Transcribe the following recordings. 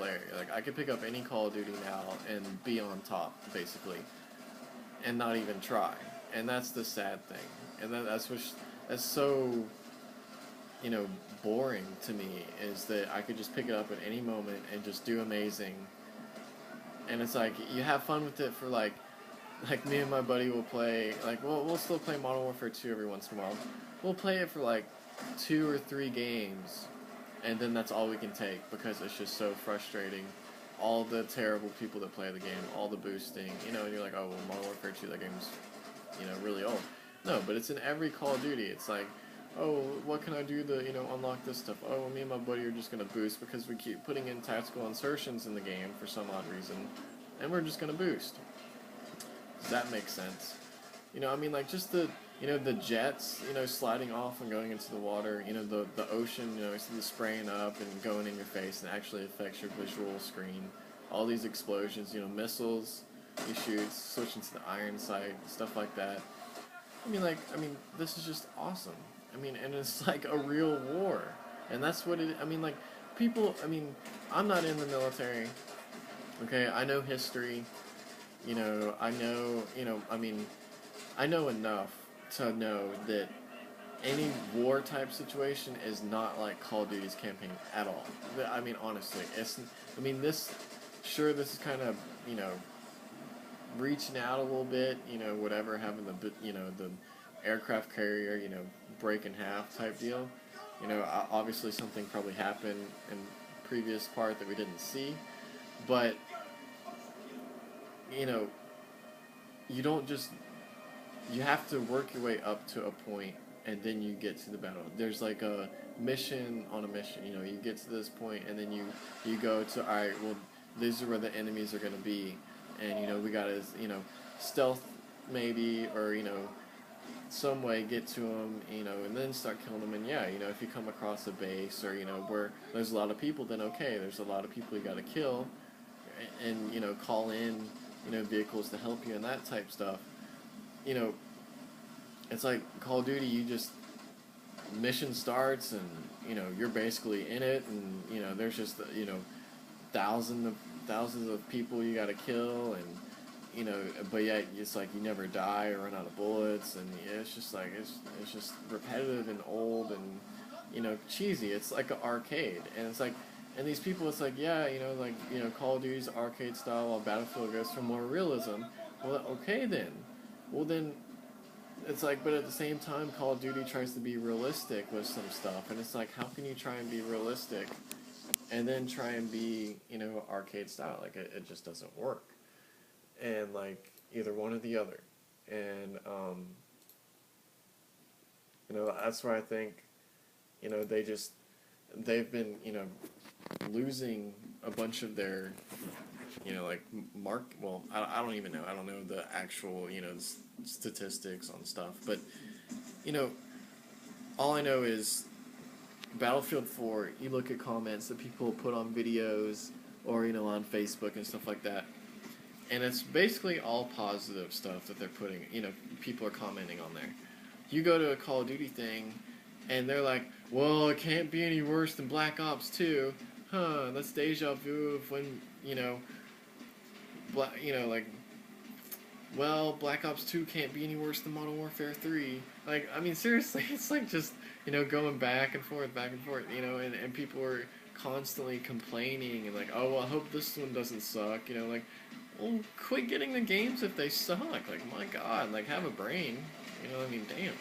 player. Like, I could pick up any Call of Duty now and be on top, basically, and not even try. And that's the sad thing. And that's so, you know, boring to me, is that I could just pick it up at any moment and just do amazing. And it's like, you have fun with it for like me and my buddy will play, like, we'll still play Modern Warfare 2 every once in a while. We'll play it for like 2 or 3 games, and then that's all we can take, because it's just so frustrating. All the terrible people that play the game, all the boosting, you know, and you're like, oh, well, Modern Warfare 2, that game's, you know, really old. No, but it's in every Call of Duty. It's like, oh, what can I do to, you know, unlock this stuff? Oh, well, me and my buddy are just going to boost because we keep putting in tactical insertions in the game for some odd reason, and we're just going to boost. Does that make sense? You know, I mean, like, just the, you know, the jets, you know, sliding off and going into the water, you know, the ocean, you know, it's the spraying up and going in your face and actually affects your visual screen. All these explosions, you know, missiles you shoot, switching to the iron sight, stuff like that. I mean, this is just awesome. I mean, and it's like a real war. And that's what it, I mean, like, people, I mean, I'm not in the military, okay? I know history, you know, I know, you know, I mean, I know enough to know that any war type situation is not like Call of Duty's campaign at all. I mean, honestly, I mean, this is kind of, you know, reaching out a little bit, you know, whatever, having you know, the aircraft carrier, you know, break in half type deal. You know, obviously something probably happened in previous part that we didn't see, but, you know, you don't just, you have to work your way up to a point, and then you get to the battle. There's like a mission on a mission, you know, you get to this point, and then you go to, alright, well, these are where the enemies are going to be, and, you know, we gotta, you know, stealth maybe, or, you know, some way get to them, you know, and then start killing them. And yeah, you know, if you come across a base, or, you know, where there's a lot of people, then okay, there's a lot of people you gotta kill, and, you know, call in, you know, vehicles to help you and that type stuff. You know, it's like Call of Duty, you just, mission starts, and, you know, you're basically in it, and, you know, there's just, you know, thousands of people you gotta kill, and, you know, but yet it's like you never die or run out of bullets, and yeah, it's just like, it's just repetitive and old and, you know, cheesy. It's like an arcade, and it's like, and these people, it's like, yeah, you know, like, you know, Call of Duty's arcade style, while Battlefield goes for more realism. Well, okay then. Well then, it's like, but at the same time, Call of Duty tries to be realistic with some stuff, and it's like, how can you try and be realistic and then try and be, you know, arcade style? Like, it just doesn't work. And, like, either one or the other. And, you know, that's where I think, you know, they've been, you know, losing a bunch of their, you know, like, well, I don't even know. I don't know the actual, you know, statistics on stuff. But, you know, all I know is Battlefield 4, you look at comments that people put on videos, or, you know, on Facebook and stuff like that, and it's basically all positive stuff that they're putting, you know, people are commenting on there. You go to a Call of Duty thing, and they're like, well, it can't be any worse than Black Ops 2. Huh, that's deja vu of when, you know, like, well, Black Ops 2 can't be any worse than Modern Warfare 3. Like, I mean, seriously, it's like just, you know, going back and forth, you know, and people are constantly complaining, and like, oh, well, I hope this one doesn't suck, you know, like, well, quit getting the games if they suck. Like, my God, like, have a brain. You know, I mean, damn.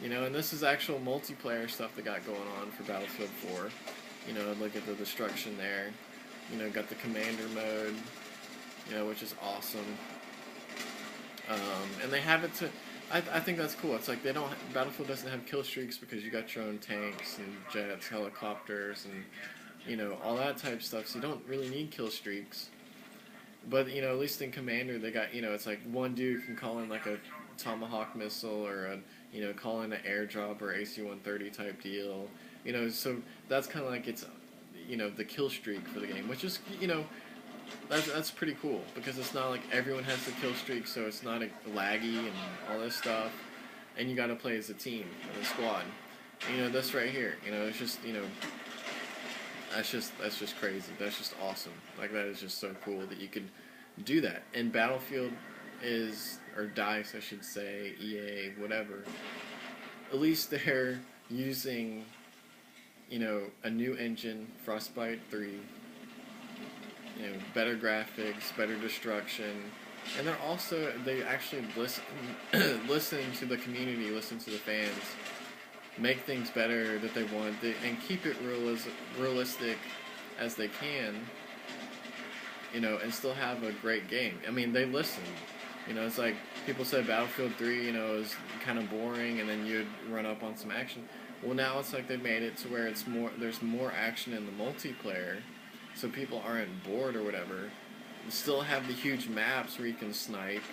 You know, and this is actual multiplayer stuff that got going on for Battlefield 4. You know, look at the destruction there. You know, got the commander mode, you know, which is awesome. And they have it to, I think that's cool. It's like Battlefield doesn't have kill streaks because you got your own tanks and jets, helicopters, and, you know, all that type of stuff. So you don't really need kill streaks. But, you know, at least in Commander, they got, you know, it's like one dude can call in like a Tomahawk missile, or a, you know, call in an airdrop or AC-130 type deal. You know, so that's kind of like it's, you know, the kill streak for the game, which is, you know, that's pretty cool, because it's not like everyone has the kill streak, so it's not laggy and all this stuff, and you got to play as a team, as a squad. And, you know, this right here, you know, it's just, you know, that's just crazy. That's just awesome. Like that is just so cool that you could do that. And Battlefield is, or DICE, I should say, EA, whatever. At least they're using, a new engine, Frostbite 3, better graphics, better destruction, and they actually listen to the community, listen to the fans, make things better that they want, and keep it realistic as they can, and still have a great game. I mean, they listen. It's like people said Battlefield 3, is kind of boring, and then you'd run up on some action. Well, now it's like they've made it to where there's more action in the multiplayer, so people aren't bored or whatever. You still have the huge maps where you can snipe,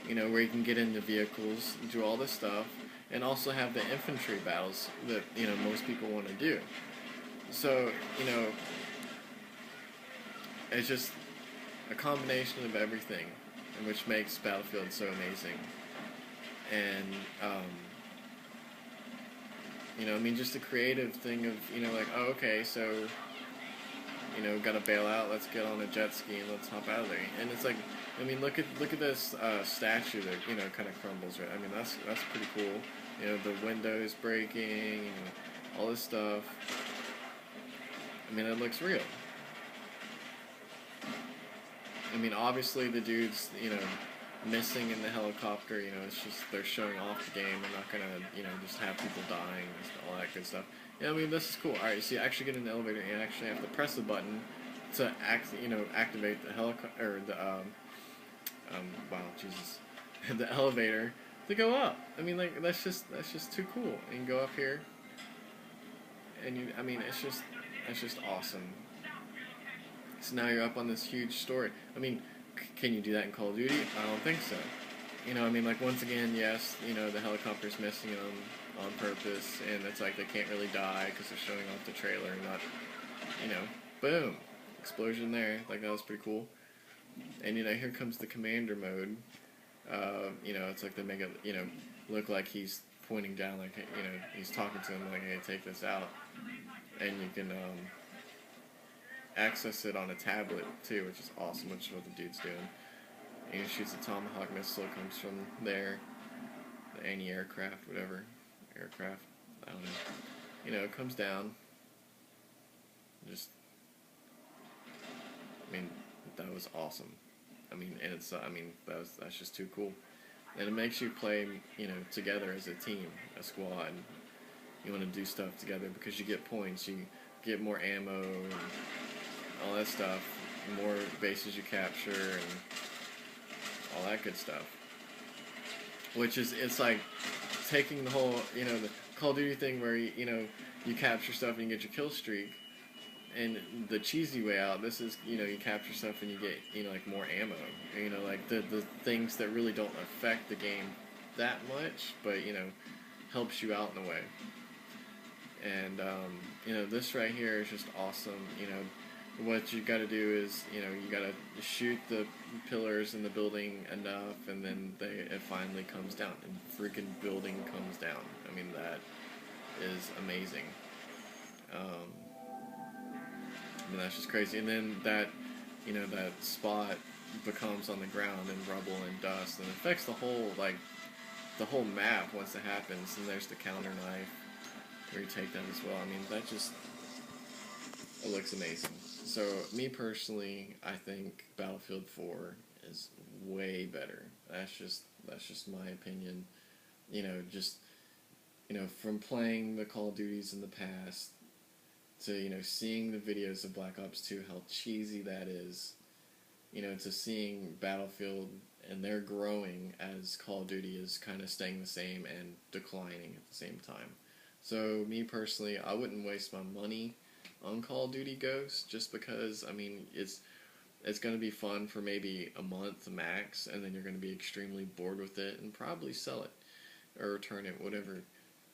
where you can get into vehicles, do all this stuff, and also have the infantry battles that, most people want to do. So, it's just a combination of everything, which makes Battlefield so amazing. And, just the creative thing of, like, oh, okay, so, gotta bail out, let's get on a jet ski and let's hop out of there. And it's like, look at this statue that, kind of crumbles, right? That's pretty cool. The windows breaking, all this stuff. It looks real. Obviously the dude's, missing in the helicopter, it's just they're showing off the game. They're not gonna, just have people dying and all that good stuff. This is cool. Alright, so you actually get in the elevator and you actually have to press a button to activate the helicopter, or the, wow, Jesus, the elevator to go up. That's just too cool. And you can go up here, and that's just awesome. So now you're up on this huge story. Can you do that in Call of Duty? I don't think so. Once again, yes, the helicopter's missing on purpose, and it's like they can't really die because they're showing off the trailer, not, boom, explosion there. Like, that was pretty cool. And, here comes the commander mode. It's like they make it, look like he's pointing down, like, he's talking to him, like, hey, take this out. And you can, access it on a tablet too, which is awesome, which is what the dude's doing. And he shoots a Tomahawk missile, comes from there, the anti-aircraft, whatever, aircraft, I don't know. It comes down, just, that was awesome. And it's, that's just too cool. And it makes you play, together as a team, a squad. You want to do stuff together because you get points, you get more ammo, and all that stuff, more bases you capture, and all that good stuff. Which is, it's like taking the whole, the Call of Duty thing where, you capture stuff and you get your kill streak, and the cheesy way out, this is, you capture stuff and you get, like more ammo. Like the things that really don't affect the game that much, but, helps you out in a way. And, this right here is just awesome. What you gotta do is, you gotta shoot the pillars in the building enough, and then it finally comes down, and freaking building comes down. That is amazing. That's just crazy. And then that, that spot becomes on the ground and rubble and dust, and affects the whole map once it happens. And there's the counter knife where you take that as well. that just, it looks amazing. So, me personally, I think Battlefield 4 is way better. That's just my opinion. From playing the Call of Duties in the past to, seeing the videos of Black Ops 2, how cheesy that is, to seeing Battlefield, and they're growing as Call of Duty is kind of staying the same and declining at the same time. So, me personally, I wouldn't waste my money on Call of Duty Ghosts, just because, it's going to be fun for maybe a month max, and then you're going to be extremely bored with it, and probably sell it, or return it, whatever,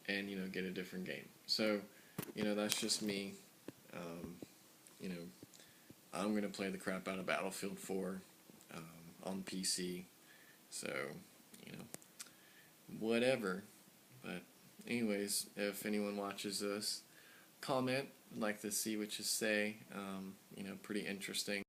and, get a different game. So, that's just me. I'm going to play the crap out of Battlefield 4 on PC, so, whatever. But anyways, if anyone watches this, comment, I'd like to see what you say. Pretty interesting.